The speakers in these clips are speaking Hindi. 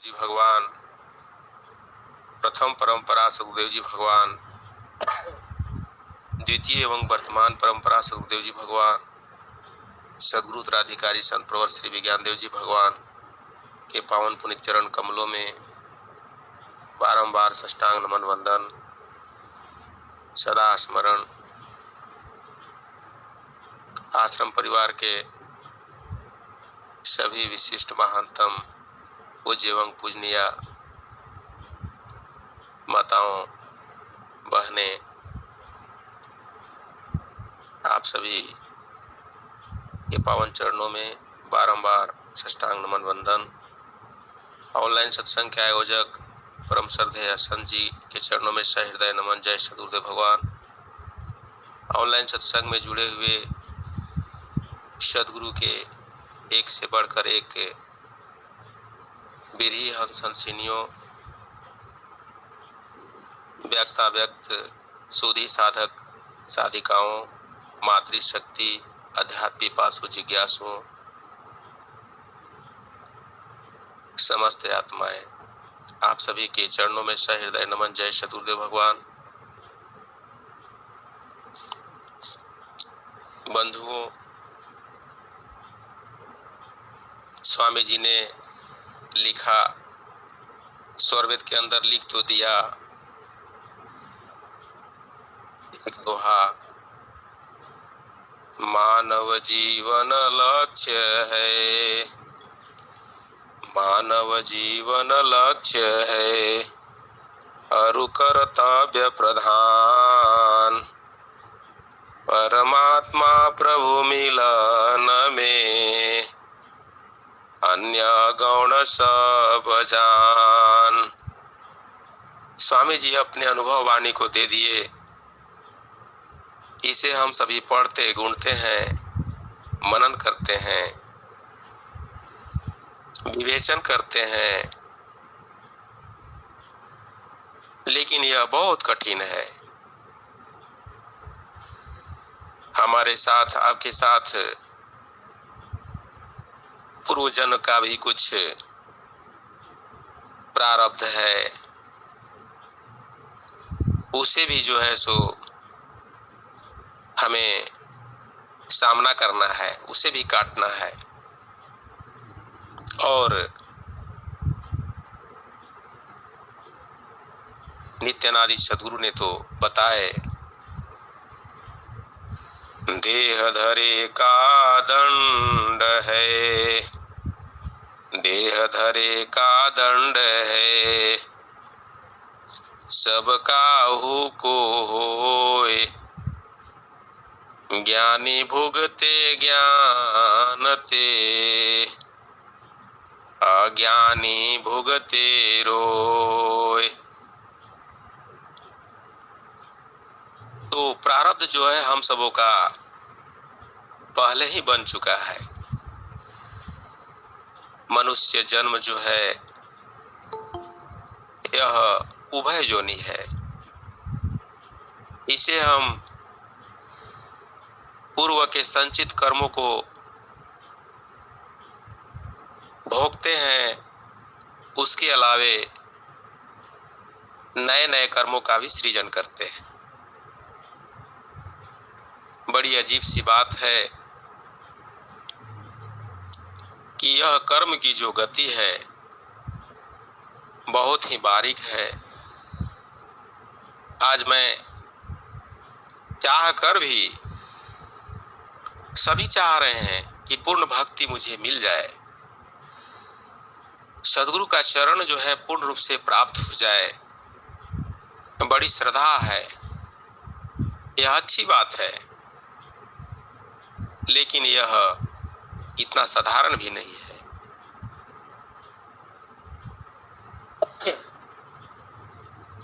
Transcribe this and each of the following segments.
जी भगवान, प्रथम परंपरा सदगुरुदेव जी भगवान, द्वितीय एवं वर्तमान परंपरा सदगुरुदेव जी भगवान, सदगुरु उत्तराधिकारी संत प्रवर श्री विज्ञान देव जी भगवान के पावन पुनित चरण कमलों में बारंबार साष्टांग नमन वंदन, सदा स्मरण। आश्रम परिवार के सभी विशिष्ट महानतम पूज्य एवं पूजनीय माताओं, बहने, आप सभी के पावन चरणों में बारंबार साष्टांग नमन वंदन। ऑनलाइन सत्संग के आयोजक परम श्रद्धेय संत जी के चरणों में सहृदय नमन। जय सदगुरुदेव भगवान। ऑनलाइन सत्संग में जुड़े हुए सदगुरु के एक से बढ़कर एक बिरही हंस हंसिनियों, व्यक्ता व्यक्त सुधी साधक साधिकाओं, मातृशक्ति, अध्यात्म पासु जिज्ञासुओं, समस्त आत्माएं, आप सभी के चरणों में सहृदय नमन। जय सदगुरुदेव भगवान। बंधुओं, स्वामी जी ने लिखा, स्वरवेद के अंदर लिख तो दिया एक दोहा, मानव जीवन लक्ष्य है, मानव जीवन लक्ष्य है, अरु कर्तव्य प्रधान, परमात्मा प्रभु मिलन में अन्य गौण सब जान। स्वामी जी अपने अनुभव वाणी को दे दिए। इसे हम सभी पढ़ते गुणते हैं, मनन करते हैं, विवेचन करते हैं, लेकिन यह बहुत कठिन है। हमारे साथ, आपके साथ पूर्वजन्म का भी कुछ प्रारब्ध है, उसे भी जो है सो हमें सामना करना है, उसे भी काटना है। और नित्यानादि सद्गुरु ने तो बताए, देह धरे का दंड है, देह धरे का दंड है, सब काहू को होए, ज्ञानी भुगते ज्ञान ते, अज्ञानी भुगते रोए। तो प्रारब्ध जो है हम सबों का पहले ही बन चुका है। मनुष्य जन्म जो है यह उभय योनि है। इसे हम पूर्व के संचित कर्मों को भोगते हैं, उसके अलावे नए नए कर्मों का भी सृजन करते हैं। बड़ी अजीब सी बात है कि यह कर्म की जो गति है बहुत ही बारीक है। आज मैं चाह कर भी, सभी चाह रहे हैं कि पूर्ण भक्ति मुझे मिल जाए, सदगुरु का चरण जो है पूर्ण रूप से प्राप्त हो जाए। बड़ी श्रद्धा है, यह अच्छी बात है, लेकिन यह इतना साधारण भी नहीं है।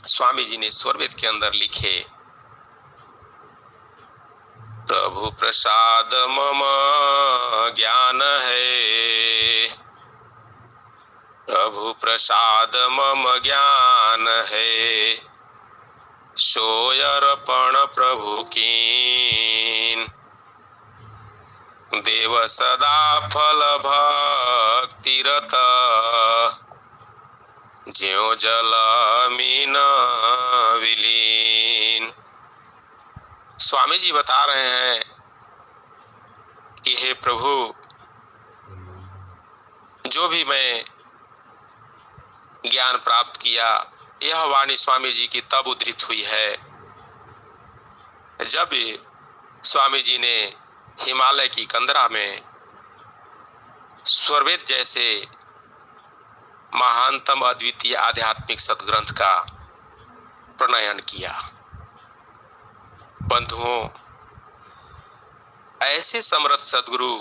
स्वामी जी ने स्वरवेद के अंदर लिखे, प्रभु प्रसाद मम ज्ञान है, प्रभु प्रसाद मम ज्ञान है, सोय अर्पण प्रभु कीन, देव सदा फल भक्ति रत, ज्यों जल मीन विलीन। स्वामी जी बता रहे हैं कि हे प्रभु, जो भी मैं ज्ञान प्राप्त किया, यह वाणी स्वामी जी की तब उद्धृत हुई है जब स्वामी जी ने हिमालय की कंदरा में स्वरवेद जैसे महानतम अद्वितीय आध्यात्मिक सदग्रंथ का प्रणयन किया। बंधुओं, ऐसे समर्थ सदगुरु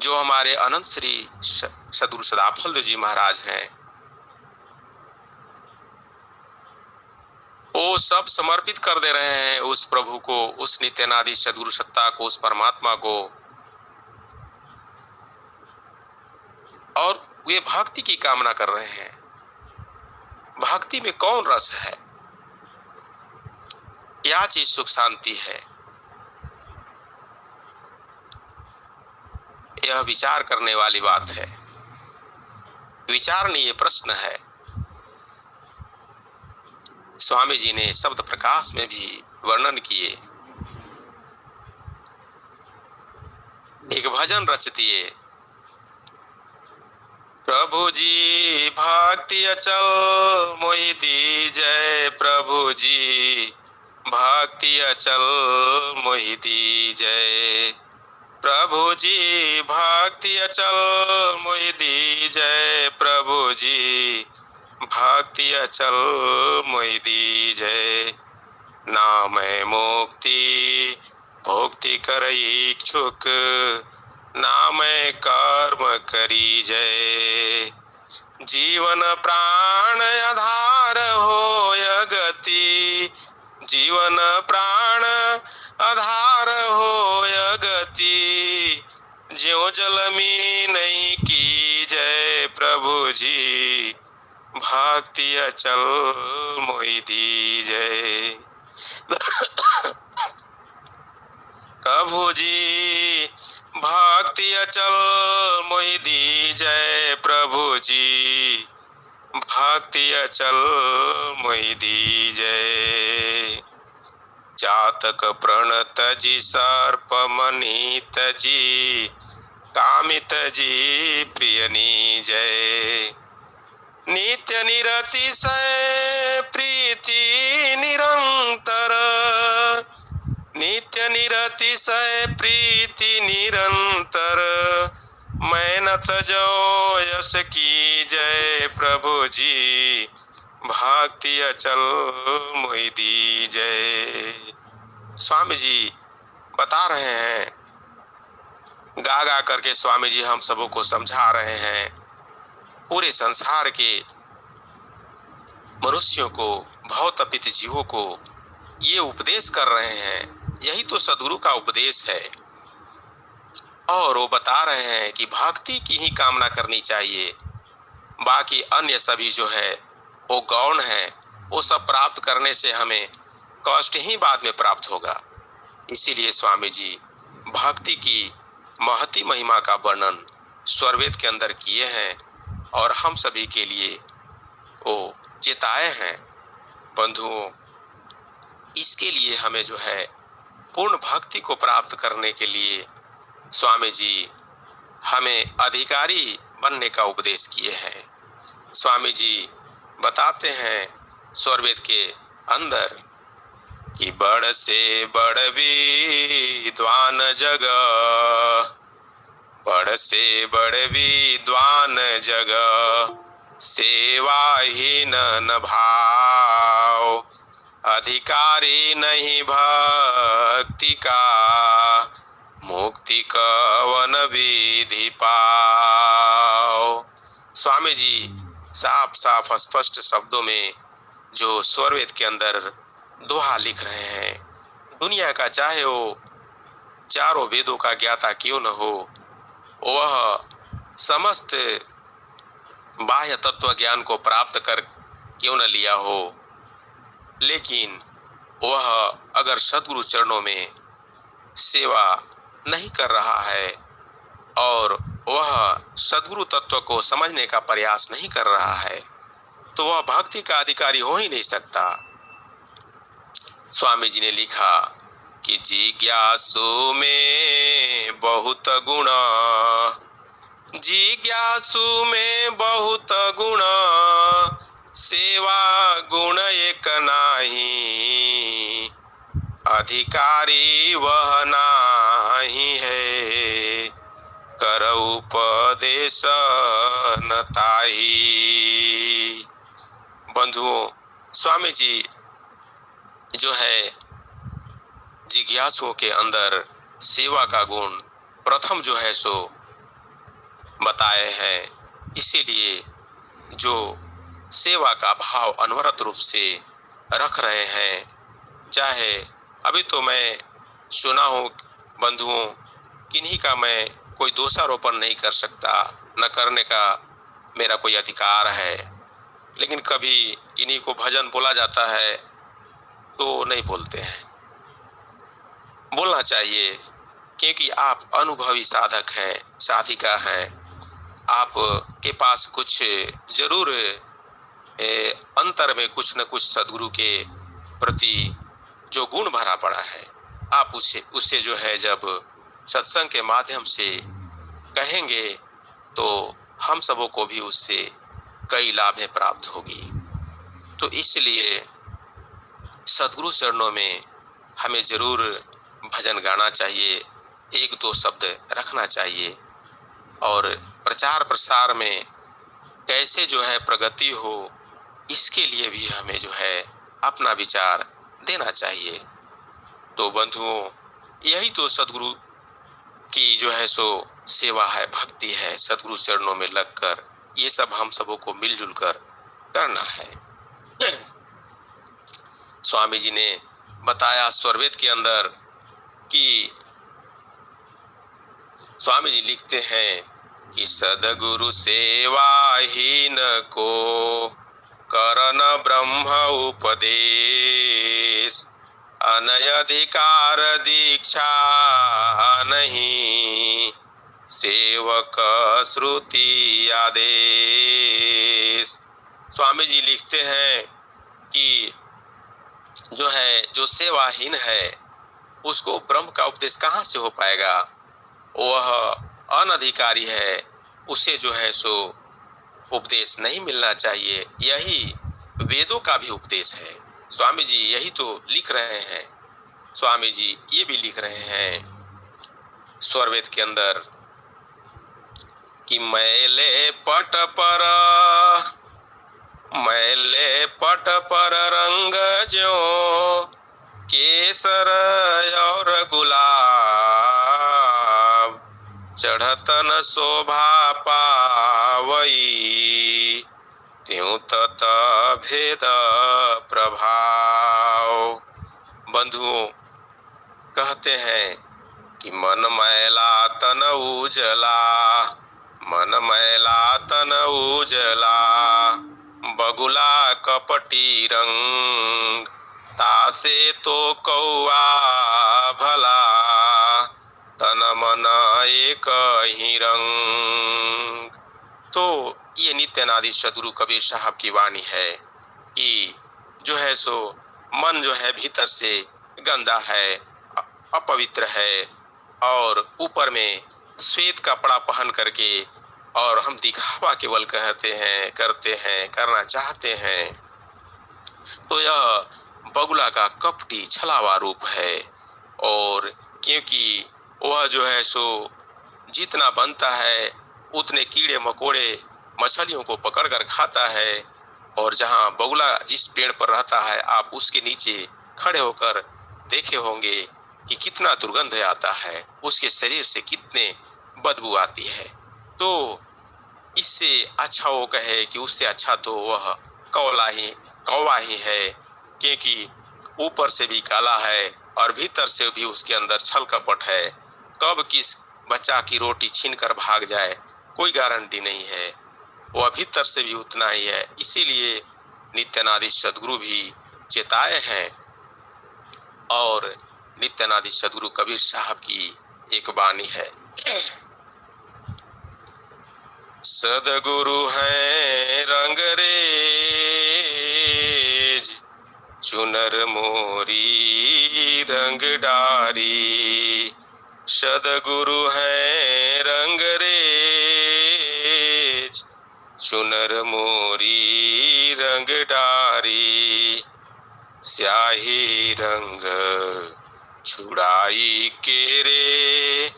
जो हमारे अनंत श्री सदगुरु सदाफल जी महाराज हैं, वो सब समर्पित कर दे रहे हैं उस प्रभु को, उस नित्यानादि सदगुरु सत्ता को, उस परमात्मा को, और वे भक्ति की कामना कर रहे हैं। भक्ति में कौन रस है, क्या चीज सुख शांति है, यह विचार करने वाली बात है, विचारणीय प्रश्न है। स्वामी जी ने शब्द प्रकाश में भी वर्णन किए। एक भजन रच दिए, प्रभु जी भक्ति अचल मोहि दीजय, प्रभु जी भक्ति अचल मोहि दीजय, प्रभु जी भक्ति अचल मोहि दीजय, प्रभु जी भक्ति अचल मोहि दीजय। नाम मुक्ति भोक्ति कर इच्छुक, नाम कर्म करी जय, जीवन प्राण आधार होय गति, जीवन प्राण आधार होय गति, ज्यों जल में नहीं की जय, प्रभु जी भक्ति अचल मोहि दीजय। प्रभु जी भक्ति अचल मोहि दीजय, प्रभु जी भक्ति अचल मोहि दीजय। चातक प्रणत जी सर्प मनीत जी, कामित जी प्रिय नीजय, नित्य निरतिशय प्रीति निरंतर, नित्य निरतिशय प्रीति निरंतर, मैं न तजो यश की जय, प्रभु जी भक्ति अचल मोहि दीजय। स्वामी जी बता रहे हैं, गा गा करके स्वामी जी हम सबों को समझा रहे हैं, पूरे संसार के मनुष्यों को, भवतपित जीवों को ये उपदेश कर रहे हैं। यही तो सद्गुरु का उपदेश है। और वो बता रहे हैं कि भक्ति की ही कामना करनी चाहिए, बाकी अन्य सभी जो है वो गौण है, वो सब प्राप्त करने से हमें कष्ट ही बाद में प्राप्त होगा। इसीलिए स्वामी जी भक्ति की महती महिमा का वर्णन स्वरवेद के अंदर किए हैं और हम सभी के लिए वो चेताए हैं। बंधुओं, इसके लिए हमें जो है पूर्ण भक्ति को प्राप्त करने के लिए स्वामी जी हमें अधिकारी बनने का उपदेश किए हैं। स्वामी जी बताते हैं स्वरवेद के अंदर कि बड़ से बड़ विद्वान जग, बड़ से बड़ विद्वान जग, सेवाहीन न भाव, अधिकारी नहीं भक्ति का, मुक्ति कवन विधि पाओ। स्वामी जी साफ साफ स्पष्ट शब्दों में जो स्वरवेद के अंदर दोहा लिख रहे हैं, दुनिया का चाहे वो चारों वेदों का ज्ञाता क्यों न हो, वह समस्त बाह्य तत्व ज्ञान को प्राप्त कर क्यों न लिया हो, लेकिन वह अगर सद्गुरु चरणों में सेवा नहीं कर रहा है और वह सद्गुरु तत्व को समझने का प्रयास नहीं कर रहा है तो वह भक्ति का अधिकारी हो ही नहीं सकता। स्वामी जी ने लिखा कि जिज्ञासु में बहुत गुण, जिज्ञासु में बहुत गुण, सेवा गुण एक नाही, अधिकारी वह नाही है, कर उपदेश न ताही। बंधुओं, स्वामी जी जो है जिज्ञासुओं के अंदर सेवा का गुण प्रथम जो है सो बताए हैं। इसीलिए जो सेवा का भाव अनवरत रूप से रख रहे हैं, चाहे अभी तो मैं सुना हूँ बंधुओं, किन्हीं का मैं कोई दोषारोपण नहीं कर सकता, न करने का मेरा कोई अधिकार है, लेकिन कभी इन्हीं को भजन बोला जाता है तो नहीं बोलते हैं। बोलना चाहिए क्योंकि आप अनुभवी साधक हैं, साधिका हैं, आप के पास कुछ जरूर अंतर में कुछ न कुछ सद्गुरु के प्रति जो गुण भरा पड़ा है, आप उससे जो है जब सत्संग के माध्यम से कहेंगे तो हम सबों को भी उससे कई लाभें प्राप्त होगी। तो इसलिए सद्गुरु चरणों में हमें जरूर भजन गाना चाहिए, एक दो शब्द रखना चाहिए, और प्रचार प्रसार में कैसे जो है प्रगति हो, इसके लिए भी हमें जो है अपना विचार देना चाहिए। तो बंधुओं, यही तो सद्गुरु की जो है सो सेवा है, भक्ति है। सद्गुरु चरणों में लगकर ये सब हम सबों को मिलजुल कर करना है। स्वामी जी ने बताया स्वरवेद के अंदर कि स्वामी जी लिखते हैं कि सद्गुरु सेवाहीन को करन ब्रह्म उपदेश, अनधिकार दीक्षा नहीं, सेवक श्रुति आदेश। स्वामी जी लिखते हैं कि जो सेवाहीन है उसको ब्रह्म का उपदेश कहाँ से हो पाएगा, वह अनधिकारी है, उसे जो है सो उपदेश नहीं मिलना चाहिए। यही वेदों का भी उपदेश है। स्वामी जी यही तो लिख रहे हैं। स्वामी जी ये भी लिख रहे हैं स्वरवेद के अंदर कि मैले पट पर रंग ज्यो केसर और गुलाब, चढ़तन शोभा पावई, त्यों तत भेद प्रभाव। बंधुओं, कहते हैं कि मन मैला तन उजला, मन मैला तन उजला, बगुला कपटी रंग, तासे तो कौआ भला, तन मन एक ही रंग। तो ये नित्यानादि सद्गुरु कबीर साहब की वाणी है कि जो है सो मन जो है भीतर से गंदा है, अपवित्र है, और ऊपर में श्वेत कपड़ा पहन करके और हम दिखावा केवल कहते हैं, करते हैं, करना चाहते हैं, तो यह बगुला का कपटी छलावा रूप है। और क्योंकि वह जो है सो जितना बनता है उतने कीड़े मकोड़े मछलियों को पकड़कर खाता है, और जहाँ बगुला जिस पेड़ पर रहता है आप उसके नीचे खड़े होकर देखे होंगे कि कितना दुर्गंध आता है, उसके शरीर से कितने बदबू आती है। तो इससे अच्छा वो कहे कि उससे अच्छा तो वह कौवा ही है, क्योंकि ऊपर से भी काला है और भीतर से भी उसके अंदर छल कपट है। कब किस बच्चा की रोटी छीन कर भाग जाए कोई गारंटी नहीं है, वह भीतर से भी उतना ही है। इसीलिए नित्यानादि सद्गुरु भी चेताए हैं। और नित्यानादि सद्गुरु कबीर साहब की एक वाणी है सदगुरु हैं रंगरेज, चुनर मोरी रंग डारी। सदगुरु हैं रंगरेज, चुनर मोरी रंग डारी। स्याही रंग छुड़ाई के रे,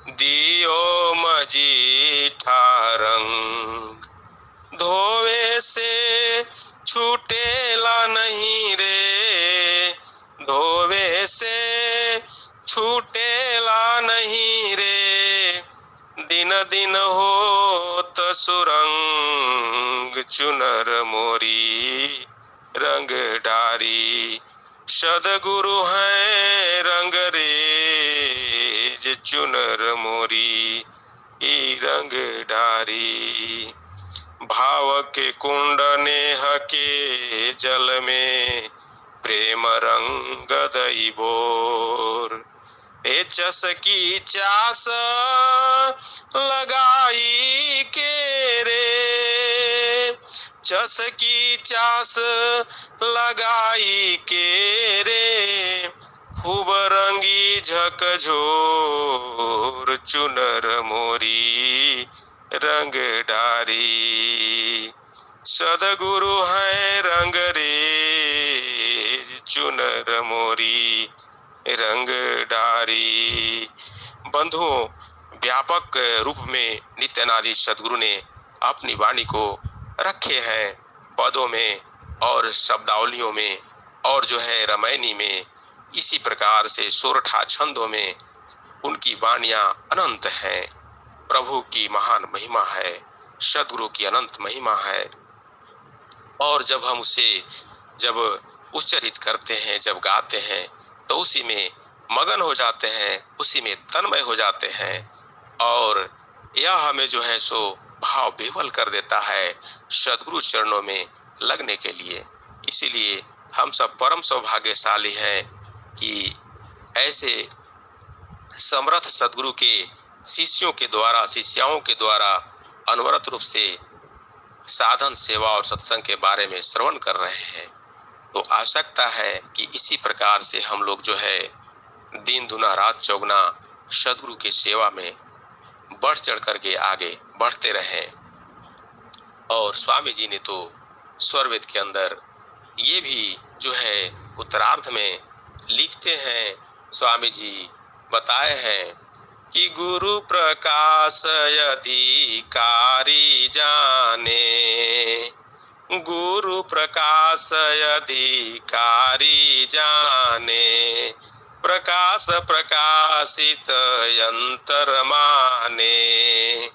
दियो मजीठा रंग। धोवे से छूटेला नहीं रे, धोवे से छूटेला नहीं रे। दिन दिन होत सुरंग, चुनर मोरी रंग डारी। सदगुरु हैं रंगरेज, चुनर मोरी रंग डारी। भाव के कुंड नेह के जल में, प्रेम रंग दई बोर। ए चसकी चास लगाई के रे, चसकी चास लगाई के रे। खूब रंगी झकझोर, चुनर मोरी रंग डारी। सदगुरु हैं रंगरेज, चुनर मोरी रंग डारी। बंधुओं, व्यापक रूप में नित्यानादि सदगुरु ने अपनी वाणी को रखे हैं पदों में और शब्दावलियों में, और जो है रामायणी में। इसी प्रकार से सोरठा छंदों में उनकी वाणियां अनंत हैं। प्रभु की महान महिमा है, सदगुरु की अनंत महिमा है। और जब हम उसे जब उच्चरित करते हैं, जब गाते हैं, तो उसी में मगन हो जाते हैं, उसी में तन्मय हो जाते हैं। और यह हमें जो है सो भाव विह्वल कर देता है सदगुरु चरणों में लगने के लिए। इसीलिए हम सब परम सौभाग्यशाली हैं कि ऐसे समर्थ सदगुरु के शिष्यों के द्वारा, शिष्याओं के द्वारा अनवरत रूप से साधन, सेवा और सत्संग के बारे में श्रवण कर रहे हैं। तो आवश्यकता है कि इसी प्रकार से हम लोग जो है दिन दुना रात चौगुना सदगुरु के सेवा में बढ़ चढ़ करके आगे बढ़ते रहें। और स्वामी जी ने तो स्वरवेद के अंदर ये भी जो है उत्तरार्ध में लिखते हैं, स्वामी जी बताए हैं कि गुरु प्रकाश अधिकारी जाने, गुरु प्रकाश अधिकारी जाने। प्रकाश प्रकाशित अंतर माने,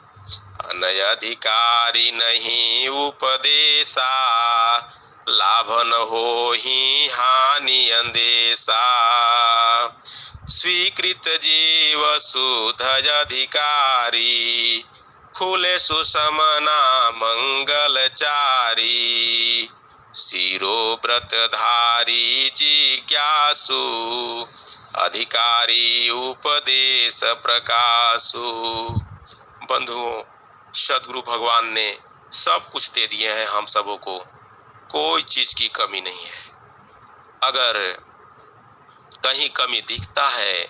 अनय अधिकारी नहीं उपदेशा। लाभ न हो ही हानि अंदेशा। स्वीकृत जीव सुध अधिकारी, खुले सुषमना मंगलचारी। शिरो व्रतधारी जिज्ञासु, अधिकारी उपदेश प्रकाशु। बंधुओं, सदगुरु भगवान ने सब कुछ दे दिए हैं हम सबों को, कोई चीज की कमी नहीं है। अगर कहीं कमी दिखता है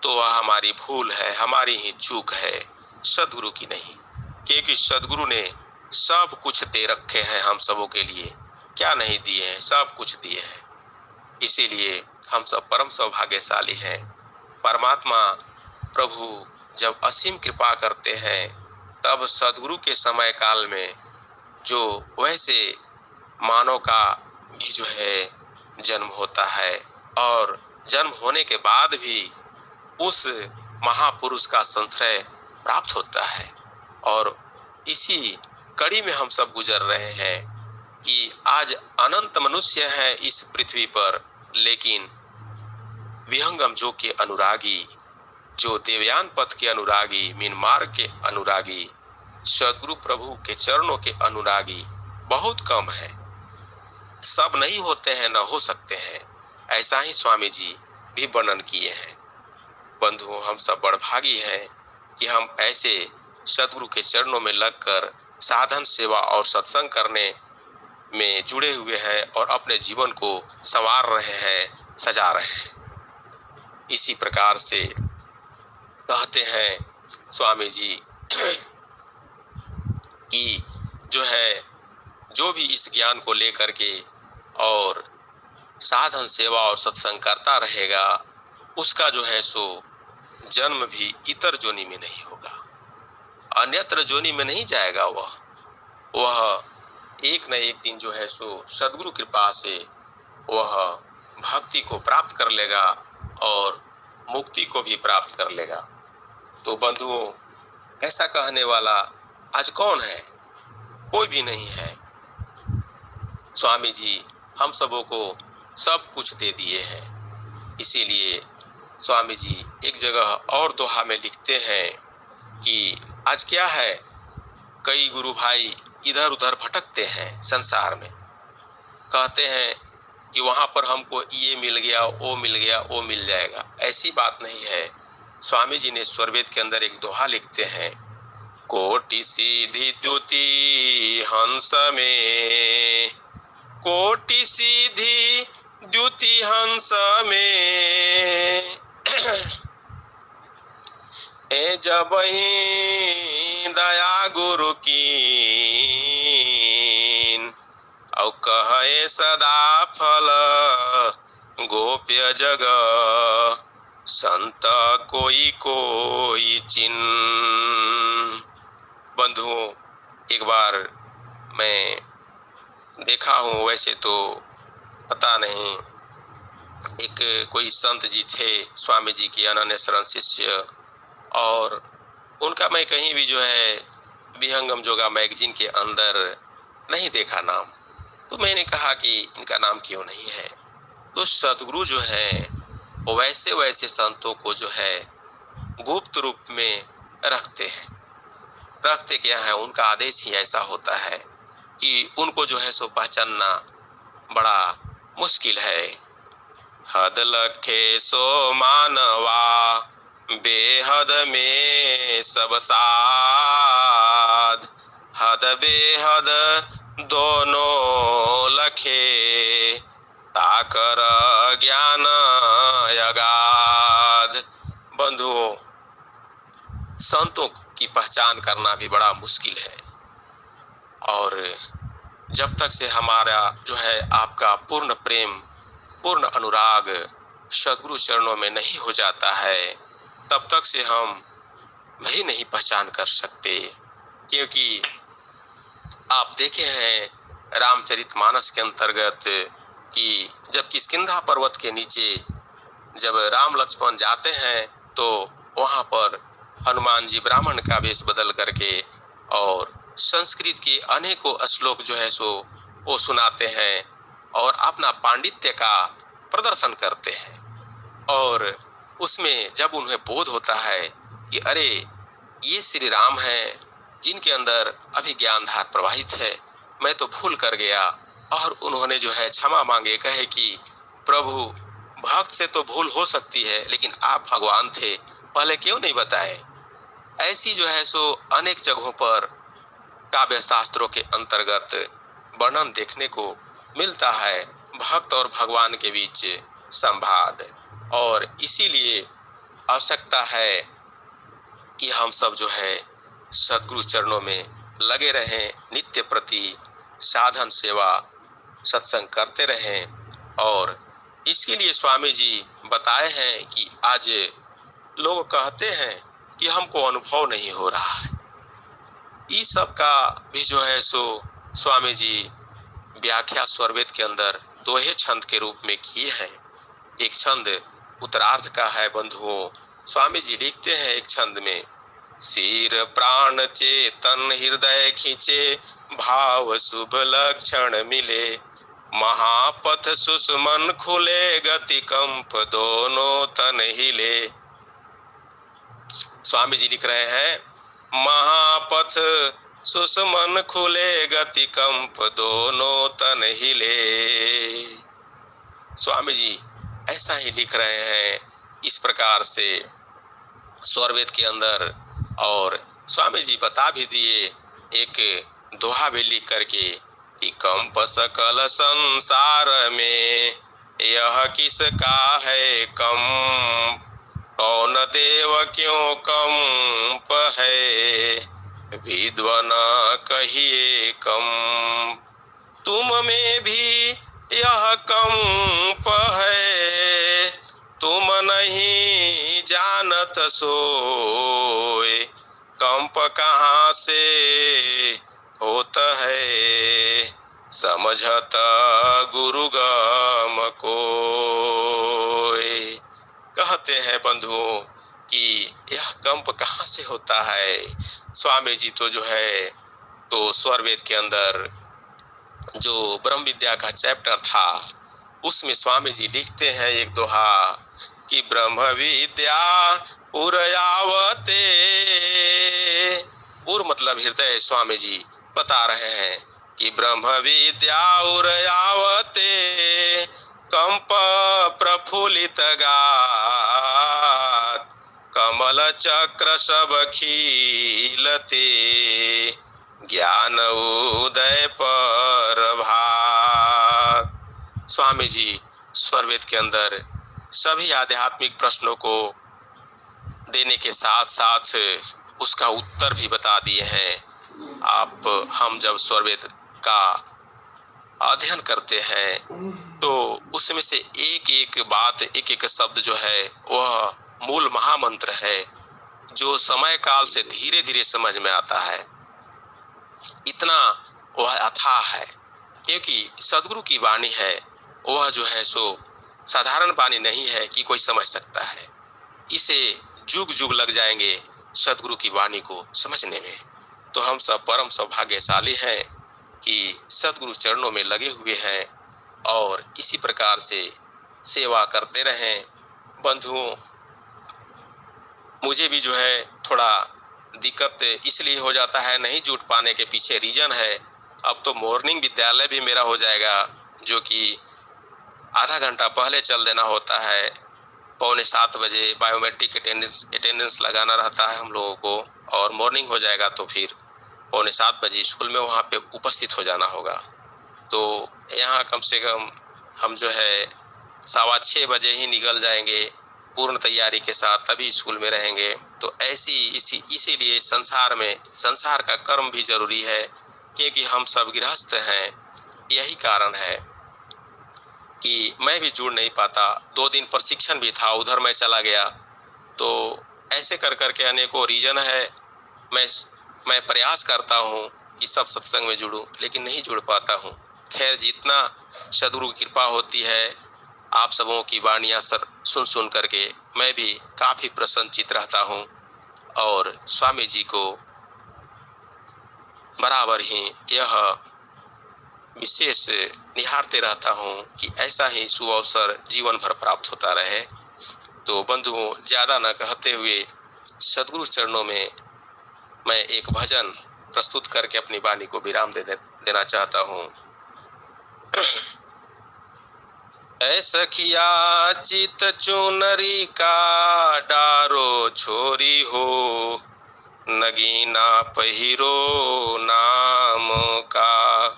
तो वह हमारी भूल है, हमारी ही चूक है, सदगुरु की नहीं। क्योंकि सदगुरु ने सब कुछ दे रखे हैं हम सबों के लिए। क्या नहीं दिए हैं, सब कुछ दिए हैं। इसीलिए हम सब परम सौभाग्यशाली हैं। परमात्मा प्रभु जब असीम कृपा करते हैं, तब सदगुरु के समय काल में जो वैसे मानव का भी जो है जन्म होता है, और जन्म होने के बाद भी उस महापुरुष का संश्रय प्राप्त होता है। और इसी कड़ी में हम सब गुजर रहे हैं कि आज अनंत मनुष्य हैं इस पृथ्वी पर, लेकिन विहंगम जो के अनुरागी, जो देवयान पथ के अनुरागी, मीन मार्ग के अनुरागी, सदगुरु प्रभु के चरणों के अनुरागी बहुत कम है। सब नहीं होते हैं, न हो सकते हैं। ऐसा ही स्वामी जी भी वर्णन किए हैं। बंधुओं, हम सब बड़भागी हैं कि हम ऐसे सदगुरु के चरणों में लगकर साधन सेवा और सत्संग करने में जुड़े हुए हैं और अपने जीवन को संवार रहे हैं, सजा रहे हैं। इसी प्रकार से कहते हैं स्वामी जी कि जो है, जो भी इस ज्ञान को लेकर के और साधन सेवा और सत्संग करता रहेगा, उसका जो है सो जन्म भी इतर जोनि में नहीं होगा, अन्यत्र जोनि में नहीं जाएगा। वह एक न एक दिन जो है सो सद्गुरु कृपा से वह भक्ति को प्राप्त कर लेगा और मुक्ति को भी प्राप्त कर लेगा। तो बंधुओं, ऐसा कहने वाला आज कौन है? कोई भी नहीं है। स्वामी जी हम सबों को सब कुछ दे दिए हैं। इसीलिए स्वामी जी एक जगह और दोहा में लिखते हैं कि आज क्या है, कई गुरु भाई इधर उधर भटकते हैं संसार में, कहते हैं कि वहां पर हमको ये मिल गया, वो मिल गया, वो मिल जाएगा। ऐसी बात नहीं है। स्वामी जी ने स्वरवेद के अंदर एक दोहा लिखते हैं, कोटि सीधी द्युति हंस में, कोटि सीधी द्युति हंस में, ए जबहि दया गुरु कीन, औ कहे सदा फल गोप्य जग, संत कोई कोई चिन। बंधुओं, एक बार मैं देखा हूँ, वैसे तो पता नहीं, एक कोई संत जी थे स्वामी जी के अनन्य शरण शिष्य, और उनका मैं कहीं भी जो है विहंगम जोगा मैगजीन के अंदर नहीं देखा नाम। तो मैंने कहा कि इनका नाम क्यों नहीं है। तो सतगुरु जो है वो वैसे वैसे संतों को जो है गुप्त रूप में रखते हैं। रखते क्या है, उनका आदेश ही ऐसा होता है कि उनको जो है सो पहचानना बड़ा मुश्किल है। हद लखे सो मानवा, बेहद में सब साध, हद बेहद दोनों लखे, ताकर ज्ञान अगाध। बंधुओं, संतों की पहचान करना भी बड़ा मुश्किल है, और जब तक से हमारा जो है आपका पूर्ण प्रेम, पूर्ण अनुराग सद्गुरु चरणों में नहीं हो जाता है, तब तक से हम भी नहीं पहचान कर सकते। क्योंकि आप देखे हैं रामचरितमानस के अंतर्गत कि जब किष्किंधा पर्वत के नीचे जब राम लक्ष्मण जाते हैं, तो वहां पर हनुमान जी ब्राह्मण का वेश बदल करके और संस्कृत के अनेकों श्लोक जो है सो वो सुनाते हैं और अपना पांडित्य का प्रदर्शन करते हैं। और उसमें जब उन्हें बोध होता है कि अरे ये श्री राम हैं जिनके अंदर अभी ज्ञानधार प्रवाहित है, मैं तो भूल कर गया, और उन्होंने जो है क्षमा मांगे, कहे कि प्रभु भक्त से तो भूल हो सकती है, लेकिन आप भगवान थे, पहले क्यों नहीं बताए। ऐसी जो है सो अनेक जगहों पर काव्य शास्त्रों के अंतर्गत वर्णन देखने को मिलता है, भक्त और भगवान के बीच संवाद। और इसीलिए आवश्यकता है कि हम सब जो है सद्गुरु चरणों में लगे रहें, नित्य प्रति साधन सेवा सत्संग करते रहें। और इसके लिए स्वामी जी बताए हैं कि आज लोग कहते हैं कि हमको अनुभव नहीं हो रहा है। इस सब का भी जो है सो स्वामी जी व्याख्या स्वरवेद के अंदर दोहे छंद के रूप में किए हैं। एक छंद उत्तरार्ध का है बंधुओं। स्वामी जी लिखते हैं एक छंद में, सिर प्राण चेतन हृदय खींचे, भाव शुभ लक्षण मिले, महापथ सुषमन खुले, गति कंप दोनों तन हिले। स्वामी जी लिख रहे हैं, महापथ सुषमन खुले, गति कंप दोनों तन हिले। स्वामी जी ऐसा ही लिख रहे हैं इस प्रकार से स्वरवेद के अंदर। और स्वामी जी बता भी दिए एक दोहा भी लिख करके कि कंप सकल संसार में यह किसका है कंप, कौन देव क्यों कंप है, विद्वान कहिए कंप, तुम में भी यह कंप है, तुम नहीं जानत सोए, कंप कहाँ से होता है, समझत गुरु गम कोय। कहते हैं बंधुओं कि यह कंप कहाँ से होता है। स्वामी जी तो जो है तो स्वरवेद के अंदर जो ब्रह्म विद्या का चैप्टर था उसमें स्वामी जी लिखते हैं एक दोहा कि ब्रह्म विद्या उरयावते, उर मतलब हृदय, स्वामी जी बता रहे हैं कि ब्रह्म विद्या उरयावते, कंप प्रफुल्लित गात, कमल चक्र सब खिलते, ज्ञान उदय पर भात। स्वामी जी स्वरवेद के अंदर सभी आध्यात्मिक प्रश्नों को देने के साथ साथ उसका उत्तर भी बता दिए हैं। हम जब स्वरवेद का अध्ययन करते हैं तो उसमें से एक एक बात, एक एक शब्द जो है वह मूल महामंत्र है जो समय काल से धीरे धीरे समझ में आता है। इतना वह अथाह है क्योंकि सदगुरु की वाणी है, वह जो है सो साधारण वाणी नहीं है कि कोई समझ सकता है। इसे जुग जुग लग जाएंगे सदगुरु की वाणी को समझने में। तो हम सब परम सौभाग्यशाली हैं कि सदगुरु चरणों में लगे हुए हैं और इसी प्रकार से सेवा करते रहें। बंधुओं, मुझे भी जो है थोड़ा दिक्कत इसलिए हो जाता है, नहीं जुट पाने के पीछे रीजन है, अब तो मॉर्निंग विद्यालय भी मेरा हो जाएगा जो कि आधा घंटा पहले चल देना होता है। 6:45 बजे बायोमेट्रिक अटेंडेंस लगाना रहता है हम लोगों को और मॉर्निंग हो जाएगा तो फिर 6:45 बजे स्कूल में वहाँ पे उपस्थित हो जाना होगा। तो यहाँ कम से कम हम जो है 6:15 बजे ही निकल जाएंगे पूर्ण तैयारी के साथ, तभी स्कूल में रहेंगे। तो इसीलिए संसार का कर्म भी जरूरी है क्योंकि हम सब गृहस्थ हैं। यही कारण है कि मैं भी जुड़ नहीं पाता। 2 दिन प्रशिक्षण भी था, उधर मैं चला गया। तो ऐसे कर करके अनेकों रीजन है। मैं प्रयास करता हूँ कि सब सत्संग में जुड़ूं, लेकिन नहीं जुड़ पाता हूँ। खैर, जितना सद्गुरु की कृपा होती है, आप सबों की वाणियाँ सुन करके मैं भी काफी प्रसन्नचित रहता हूँ और स्वामी जी को बराबर ही यह विशेष निहारते रहता हूँ कि ऐसा ही शुभ अवसर जीवन भर प्राप्त होता रहे। तो बंधुओं, ज्यादा न कहते हुए सद्गुरु चरणों में मैं एक भजन प्रस्तुत करके अपनी वाणी को विराम देना चाहता हूँ। ऐ सखिया चित चुनरी का डारो छोरी हो, नगीना पहिरो नाम का।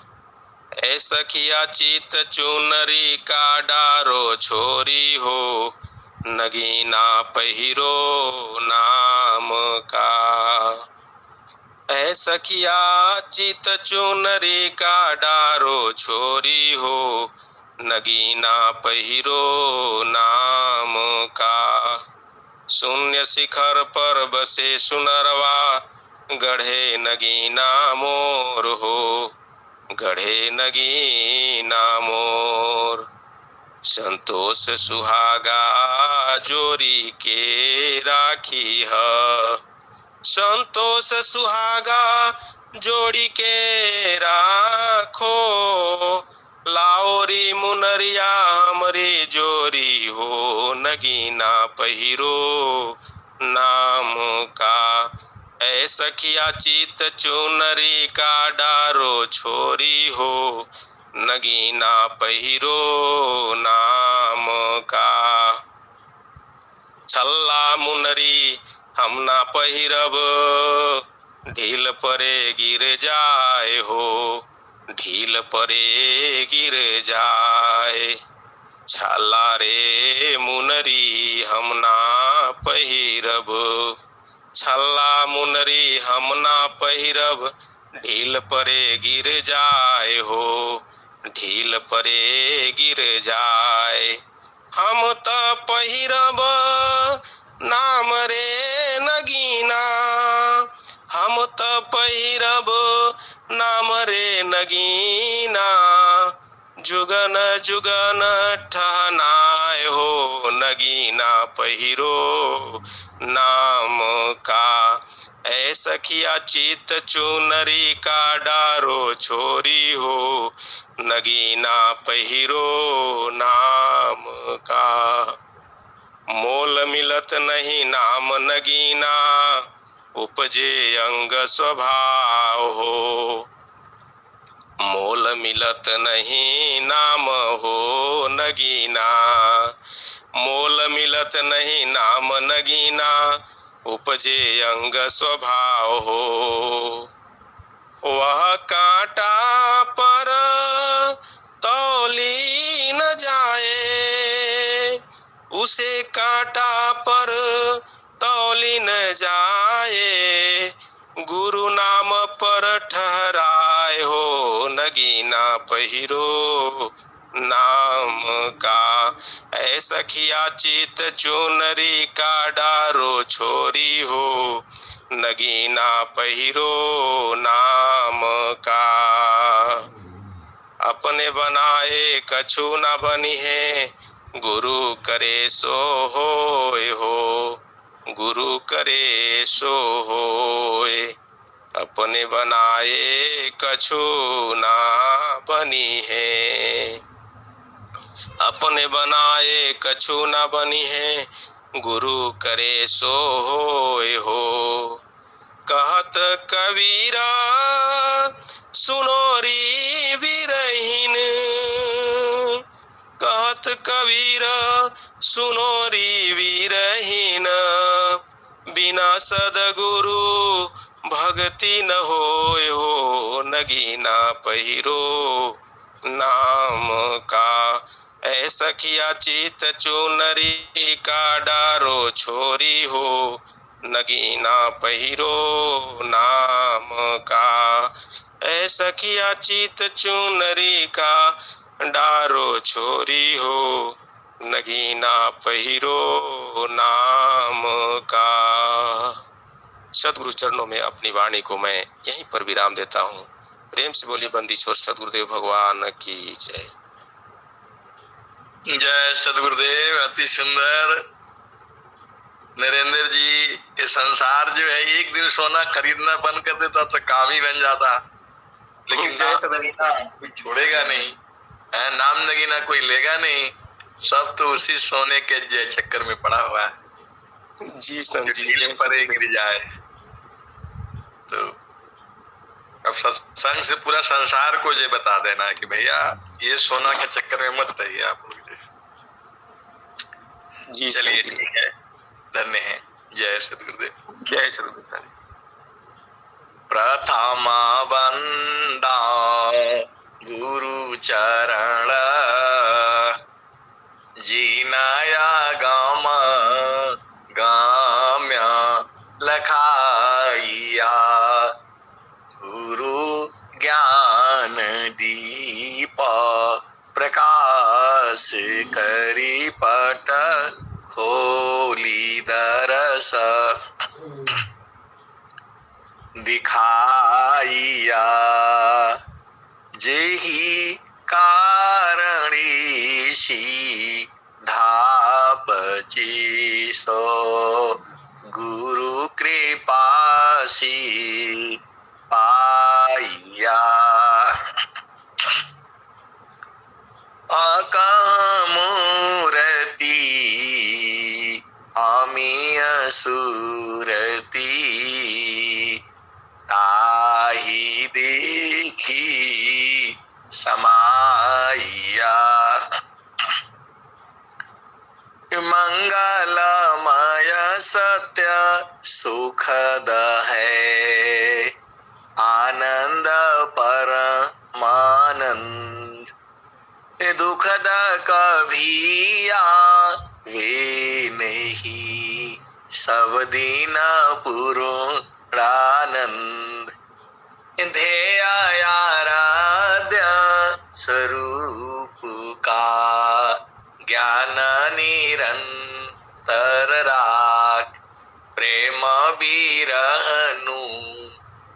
ऐ सखिया चित चुनरी का डारो छोरी हो, नगीना पहिरो नाम का। ऐ सखिया चित चुनरी का डारो छोरी हो, नगीना पहिरो नाम का। शून्य शिखर पर बसे सुनरवा, गढ़े नगीना मोर हो, गढ़े नगीना मोर। संतोष सुहागा जोरी के राखी है, संतोष सुहागा जोड़ी के राखो। लाओरी मुनरिया हमरी जोरी हो, नगीना पहिरो नाम का। ऐ सखिया चित चुनरी का डारो छोरी हो, नगीना पहिरो नाम का। छल्ला मुनरी हम ना पहिरब, ढील परे गिर जाए हो, ढील परे गिर जाए। छाला रे मुनरी हम ना पहिरब, छल्ला मुनरी हम ना पहिरब, ढील परे गिर जाए हो, ढील परे गिर जाए। हम त पहिरब नाम रे नगीना, हम त पहिरब नाम रे नगीना। जुगन जुगन ठहनाए हो, नगीना पहिरो नाम का। ऐ सखिया चित चुनरी का डारो छोरी हो, नगीना पहिरो नाम का। मोल मिलत नहीं नाम नगीना, उपजे अंग स्वभाव हो। मोल मिलत नहीं नाम हो नगीना, मोल मिलत नहीं नाम नगीना, उपजे अंग स्वभाव हो। वह कांटा पर तौली न जाए, उसे कांटा पर तौली न जाए। गुरु नाम पर ठहराए हो, नगीना पहिरो नाम का। ऐ सखिया चित चुनरी का डारो छोरी हो, नगीना पहिरो नाम का। अपने बनाए कछु न बनी है, गुरु करे सो होय हो, गुरु करे सो होय। अपने बनाए कछु ना बनी है, अपने बनाए कछु ना बनी है, गुरु करे सो होय हो। कहत कबीरा सुनो री बिरहीन, कहत कबीरा सुनो री बिरहीन। बिना सदगुरु भक्ति न होय हो, नगीना पहिरो नाम का। ऐ सखिया चित चुनरी का डारो छोरी हो, नगीना पहिरो नाम का। ऐ सखिया चित चुनरी का डारो छोरी हो, नगीना पहिरो नाम का। सदगुरु चरणों में अपनी वाणी को मैं यहीं पर विराम देता हूँ। प्रेम से बोली बंदी छोड़ सदगुरुदेव भगवान की जय। जय सदगुरुदेव। अति सुंदर नरेंद्र जी। ये संसार जो है एक दिन सोना खरीदना बंद कर देता तो काम ही बन जाता, लेकिन नाम नगीना कोई छोड़ेगा नहीं, नाम नगीना कोई लेगा नहीं। सब तो उसी सोने के जय चक्कर में पड़ा हुआ है जी संत जी। परे गिर जाए तो अब सत्संग से पूरा संसार को ये बता देना है कि भैया ये सोना के चक्कर में मत रहिए आप लोग। जी चलिए ठीक है, धन्य है। जय सदगुरुदेव। जय सदगुरुदेव। प्रथमा वंदा गुरु चरण, जीनाया गम गाम्य लखाइया। गुरु ज्ञान दीप प्रकाश करी पट खोली दरस दिखाइया। जेहि कारणी सी धापची सो गुरु कृपासी पाइया। अकामूरती अमीय सुरती, ताहि देखी समाइया। मंगलमय सत्य सुखद है, आनंद परमानंद। दुखद कभी आवे नहीं, सब दिन पूर्णानंद। ध्येय आराध्य स्वरूप का, ज्ञान निरंतर राख। प्रेम बिरहनु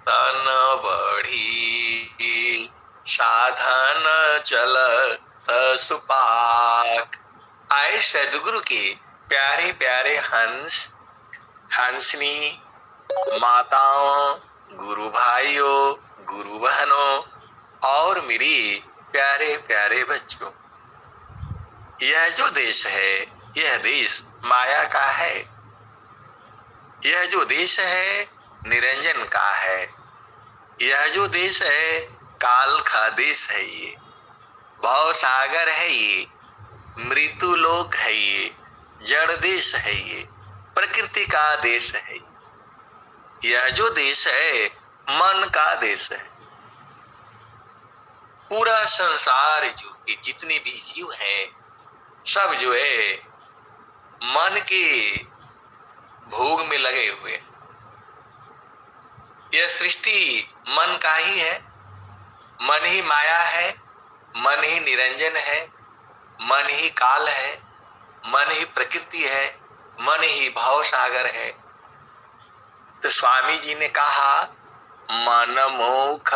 तन बढ़ी, साधन चलत सुपाक। आए सदगुरु के प्यारे प्यारे हंस, हंसनी, माताओं, गुरु भाइयों, गुरु बहनों और मेरी प्यारे प्यारे बच्चों, यह जो देश है, यह देश माया का है। यह जो देश है निरंजन का है। यह जो देश है काल का देश है। ये भव सागर है, ये मृत्यु लोक है, ये जड़ देश है, ये प्रकृति का देश है। यह जो देश है मन का देश है। पूरा संसार जो कि जितने भी जीव हैं सब जो है मन के भोग में लगे हुए। यह सृष्टि मन का ही है। मन ही माया है, मन ही निरंजन है, मन ही काल है, मन ही प्रकृति है, मन ही भाव सागर है। तो स्वामी जी ने कहा, मन मुख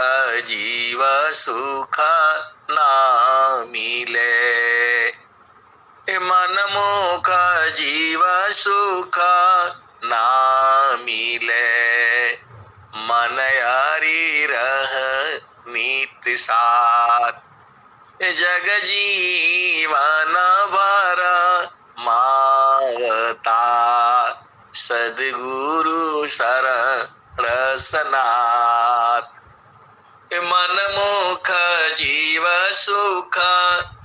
जीव सुख ना मिले। मन मुख जीव सुख ना मिले, मन यारी रह नीत साथ। जग जीवन भर मावता, सद्गुरु शरण सनाथ। मन मुख जीव सुख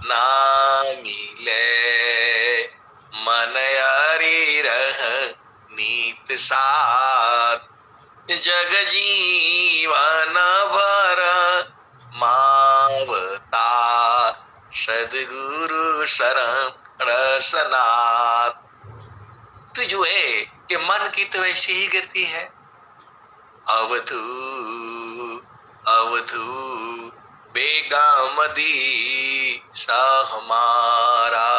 ना मिले, मन यारी रह नीत साथ। जग जीवन भर मावता, सद्गुरु शरण सनाथ। तो जो है ये मन की तो वैसी ही गति है। अवधू अवधू बेगामदी शाह हमारा।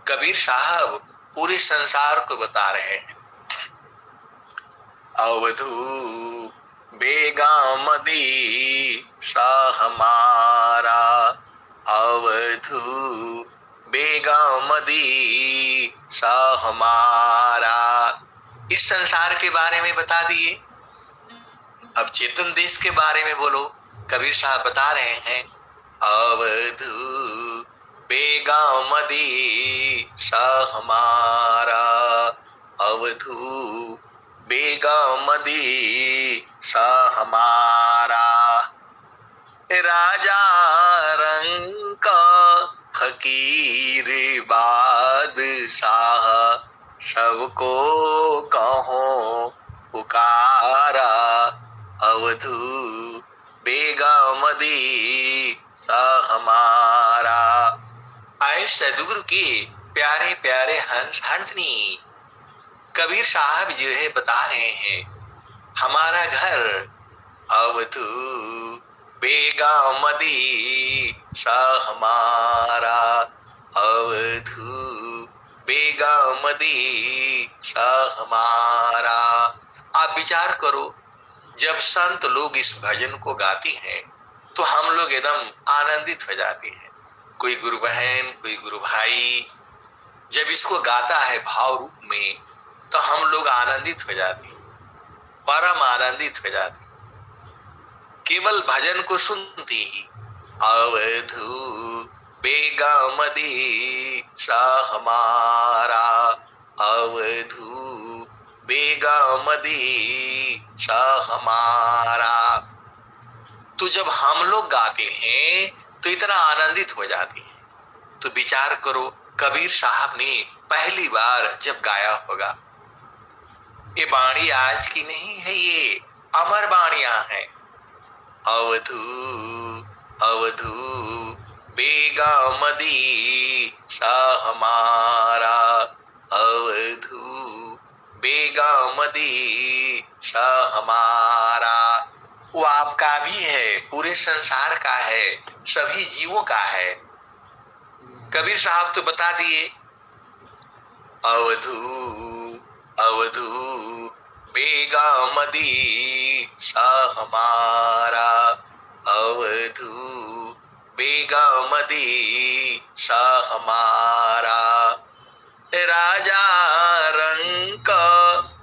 कबीर साहब पूरे संसार को बता रहे हैं। अवधू बेगामदी शाह हमारा, अवधू बेगामदी शाह हमारा। इस संसार के बारे में बता दिए। अब चेतन देश के बारे में बोलो। कबीर साहब बता रहे हैं, अवधू बेगामदी शाह हमारा, अवधू बेगामदी शाह हमारा। राजा रंग फकीर बादशाह, सबको कहो पुकारा। अवधू बेगामदी शाह हमारा। आए सदगुरु के प्यारे प्यारे हंस हंसनी। कबीर साहब जो है बता रहे हैं, हमारा घर अवधू बेगामदी शाह हमारा, अवधू बेगामदी शाह हमारा। आप विचार करो, जब संत लोग इस भजन को गाते हैं तो हम लोग एकदम आनंदित हो जाते हैं। कोई गुरु बहन, कोई गुरु भाई जब इसको गाता है भाव रूप में तो हम लोग आनंदित हो जाते हैं, परम आनंदित हो जाते हैं केवल भजन को सुनते ही। अवधू बेगामदी शाह हमारा, अवधू बेगामदी शाह हमारा। तो जब हम लोग गाते हैं तो इतना आनंदित हो जाते हैं। तो विचार करो, कबीर साहब ने पहली बार जब गाया होगा, ये वाणी आज की नहीं है, ये अमर वाणियां हैं। अवधू अवधू बेगा मदी सा हमारा, अवधू बेगा मदी सा हमारा। वो आपका भी है, पूरे संसार का है, सभी जीवों का है। कबीर साहब तो बता दिए, अवधू अवधू बेगा मदी सा हमारा, अवधू बेगा मदी सा हमारा। राजा रंक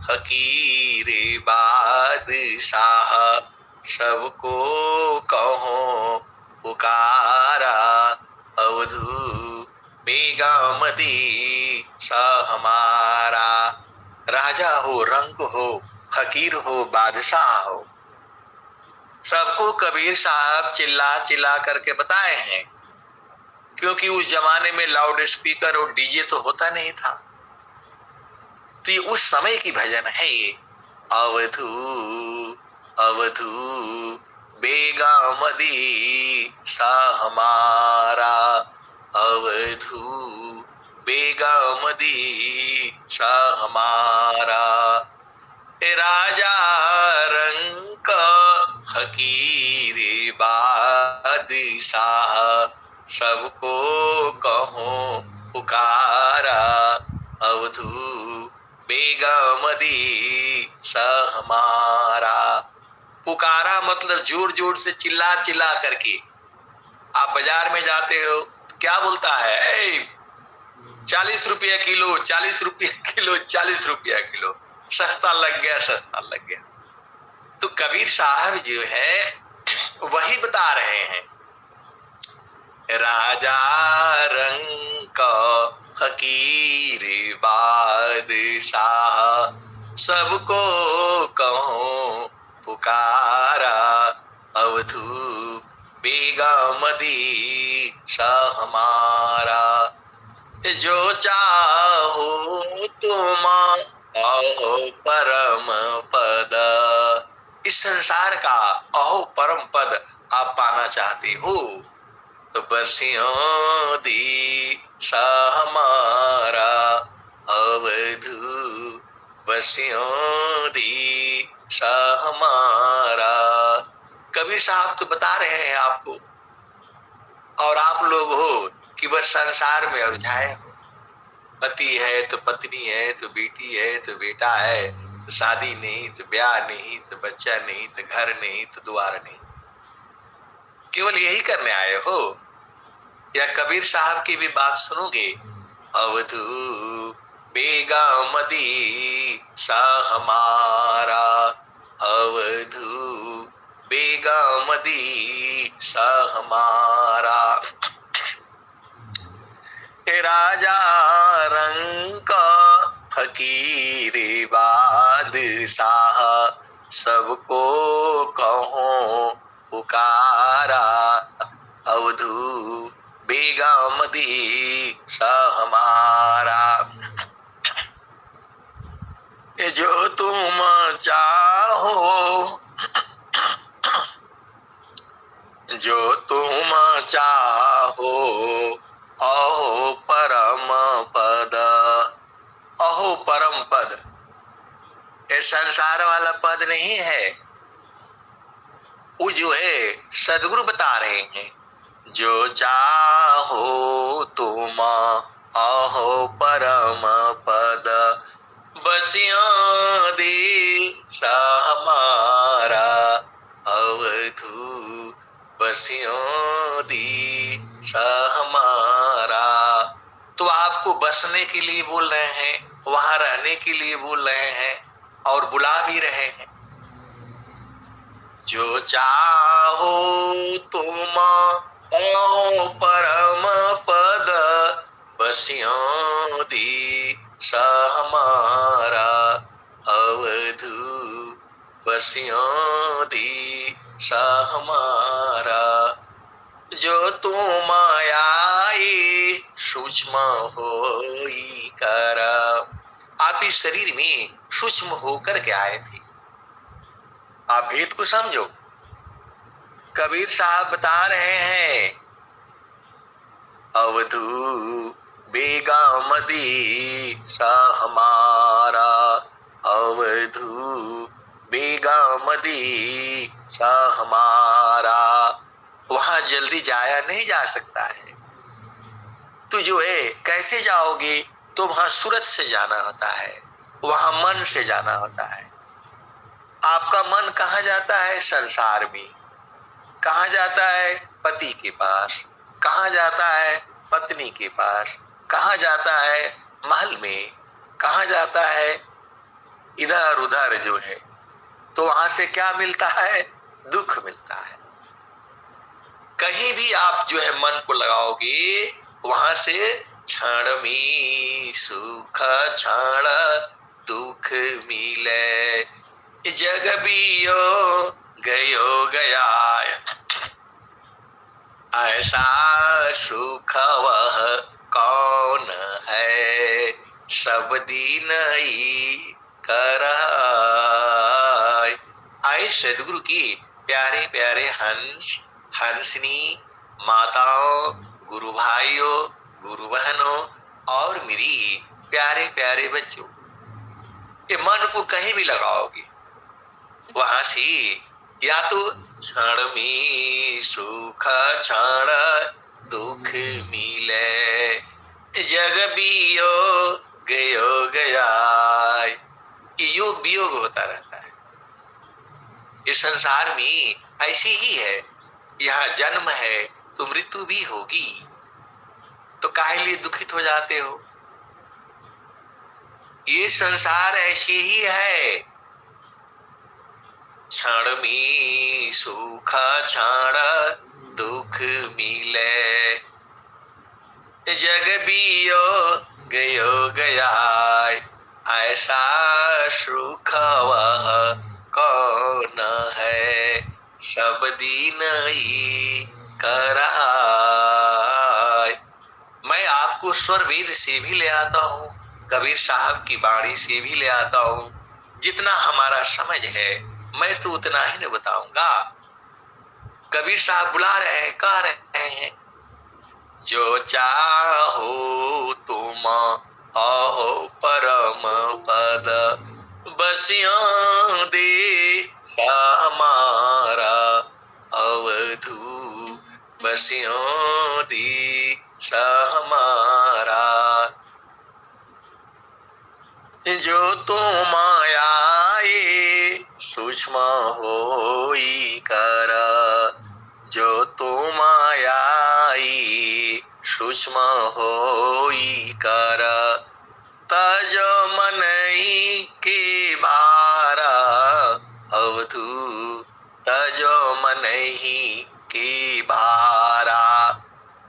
फकीर बादशाह, सबको कहो पुकारा, अवधू बेगा मदी सा हमारा। राजा हो, रंक हो, फकीर हो, बादशाह हो, सबको कबीर साहब चिल्ला चिल्ला करके बताए हैं। क्योंकि उस जमाने में लाउड स्पीकर और डीजे तो होता नहीं था, तो ये उस समय की भजन है ये। अवधू अवधू बेगा मदी सा हमारा, अवधू बेगा मदी सा हमारा। राजा रंक फकीर बादशाह, सबको कहो पुकारा, अवधू बेगा मदी सा हमारा। पुकारा मतलब जोर जोर से चिल्ला चिल्ला करके। आप बाजार में जाते हो, क्या बोलता है, 40 रुपया किलो, 40 रुपया किलो, 40 रुपया किलो, सस्ता लग गया, सस्ता लग गया। तो कबीर साहब जो है वही बता रहे हैं, राजा रंक फकीर बादशाह, सबको कहो पुकारा, अवधू बेगा मदी सा हमारा। जो चाहो तुम आओ परम पद, इस संसार का अहो परम पद आप पाना चाहते हो तो बरसियों दी सा हमारा, अवधू बरसियों दी सा हमारा। कबीर साहब तो बता रहे हैं आपको, और आप लोग हो कि बस संसार में उलझाए हो। पति है तो पत्नी है तो बेटी है तो बेटा है, तो शादी नहीं तो ब्याह नहीं तो बच्चा नहीं तो घर नहीं तो द्वार नहीं, केवल यही करने आए हो या कबीर साहब की भी बात सुनोगे? अवधू बेगा मदी सा हमारा, अवधू बेगा मदी सा हमारा। राजा रंक फकीर बादशाह, सबको कहो पुकारा, अवधू बेगा मदी सा हमारा। जो तुम चाहो, जो तुम चाहो अहो परम पद, अहो परम पद, ये संसार वाला पद नहीं है, वो जो है सदगुरु बता रहे हैं। जो चाहो तुम अहो परम पद, बसियों दी सा हमारा, अवधू बसियों दी सा हमारा। तो आपको बसने के लिए बोल रहे हैं, वहां रहने के लिए बोल रहे हैं और बुला भी रहे हैं। जो चाहो तुम आओ परम पद, बसियों दी सा हमारा, अवधू बसियों दी सा हमारा। जो तुम आई सूक्ष्म होई कर, आप इस शरीर में सूक्ष्म होकर के आए थे, आप भेद को समझो। कबीर साहब बता रहे हैं, अवधू बेगा मदी सा हमारा, अवधू बेगा मदी सा हमारा। वहां जल्दी जाया नहीं जा सकता है। तो जो है कैसे जाओगे, तो वहां सूरत से जाना होता है, वहां मन से जाना होता है। आपका मन कहाँ जाता है? संसार में। कहाँ जाता है? पति के पास। कहाँ जाता है? पत्नी के पास। कहाँ जाता है? महल में। कहाँ जाता है? इधर उधर जो है। तो वहां से क्या मिलता है? दुख मिलता है। कहीं भी आप जो है मन को लगाओगे, वहां से क्षण में सुख क्षण दुख मिले, जग बियो गयो गया, ऐसा सुख वह कौन है, सब दिन ही कराय। आए सदगुरु की प्यारे प्यारे हंस हंसनी माताओं, गुरु भाइयों, गुरु बहनों और मेरी प्यारे प्यारे बच्चों, ये मन को कहीं भी लगाओगे, वहां से या तो क्षण में सुख क्षण दुख मिले, जग बियो गयो गया। ये योग वियोग होता रहता है। इस संसार में ऐसी ही है, यहाँ जन्म है तो मृत्यु भी होगी, तो काहे लिए दुखित हो जाते हो? ये संसार ऐसी ही है, क्षण में सुख क्षण दुख मिले, जग बियो गयो गया, ऐसा सुख वह कौन है, सब दिन ही कराय। मैं आपको स्वर वेद से भी ले आता हूँ, कबीर साहब की बाणी से भी ले आता हूँ। जितना हमारा समझ है मैं तो उतना ही न बताऊंगा। कबीर साहब बुला रहे हैं, कह रहे हैं, जो चाहो तुम आहो परम पद, बसिया दे हमारा, अवधू बसिया दे हमारा। जो तुम आए सूक्ष्म होई कर, जो तुम आई सूक्ष्म होई कर, तज मन ही के भारा, अवधू तज मन ही के भारा।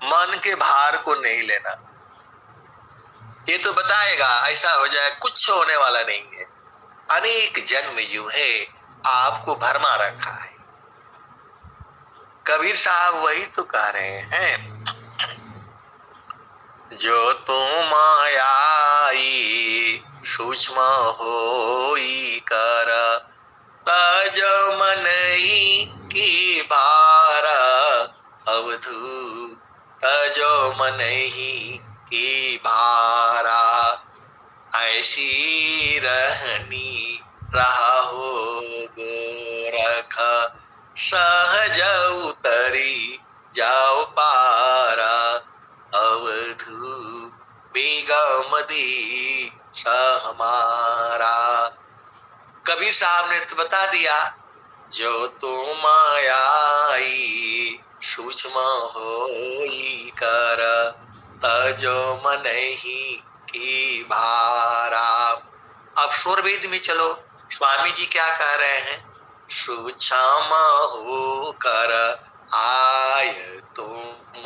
मन के भार को नहीं लेना। ये तो बताएगा ऐसा हो जाए, कुछ होने वाला नहीं है। अनेक जन्म जो है आपको भरमा रखा है। कबीर साहब वही तो कह रहे हैं, जो तुम आई सूक्ष्म होई कर, तज मन ही की भारा, अवधू तजो मन ही की भारा। ऐसी रहनी रहो गोरख, सहज उतरी जाओ पारा, अवधू बेगम दी सा हमारा। कबीर साहब ने तो बता दिया, जो तुम आई सूक्ष्म होई कर, तजो मन ही की भारा। अब स्वर वेद में चलो, स्वामी जी क्या कह रहे हैं? सूक्ष्म हो कर आय तुम,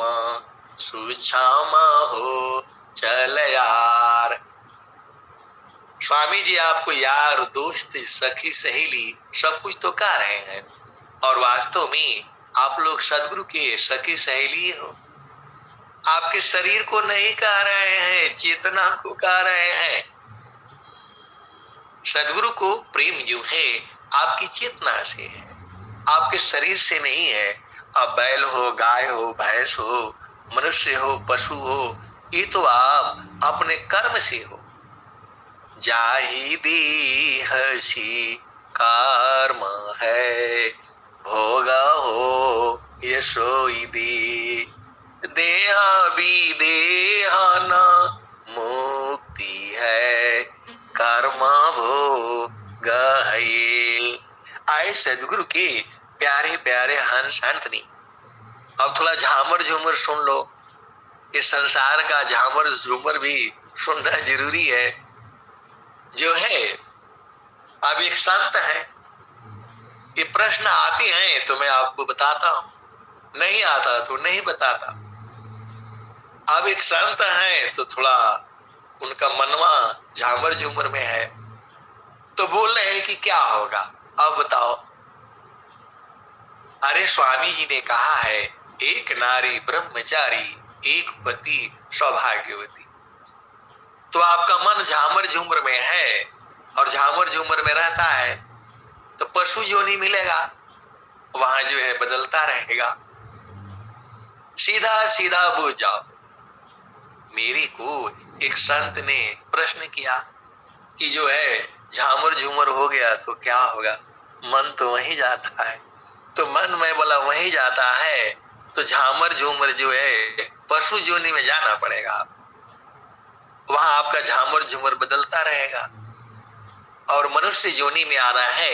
सूक्ष्म हो चल यार। स्वामी जी आपको यार, दोस्त, सखी, सहेली सब कुछ तो कह रहे हैं, और वास्तव में आप लोग सदगुरु के सखी सहेली हो। आपके शरीर को नहीं कह रहे हैं, चेतना को कह रहे हैं। सदगुरु को प्रेम जो है आपकी चेतना से है, आपके शरीर से नहीं है। अब बैल हो, गाय हो, भैंस हो, मनुष्य हो, पशु हो, ये तो आप अपने कर्म से हो। जाहि देहसी कर्म है, भोगा हो यशोई दे। देहा भी देहा न मुक्ति है, कर्म भोग है। आए सदगुरु के प्यारे प्यारे हंस अंतनी, अब थोड़ा झामर झूमर सुन लो। इस संसार का झामर झूमर भी सुनना जरूरी है। जो है अब एक संत है, ये प्रश्न आते हैं तो मैं आपको बताता हूं, नहीं आता तो नहीं बताता। अब एक संत है तो थोड़ा उनका मनवा झामर झूमर में है, तो बोल रहे हैं कि क्या होगा, अब बताओ। अरे स्वामी जी ने कहा है, एक नारी ब्रह्मचारी, एक पति सौभाग्यवती। तो आपका मन झामर झूमर में है और झामर झूमर में रहता है, तो पशु योनि मिलेगा, वहां जो है बदलता रहेगा। सीधा सीधा बुझ जाओ। मेरे को एक संत ने प्रश्न किया कि जो है झामर झूमर हो गया तो क्या होगा, मन तो वहीं जाता है। तो मन में बोला वहीं जाता है तो झामर झूमर जो है पशु योनि में जाना पड़ेगा आपको, वहां आपका झामर झूमर बदलता रहेगा और मनुष्य योनि में आना है।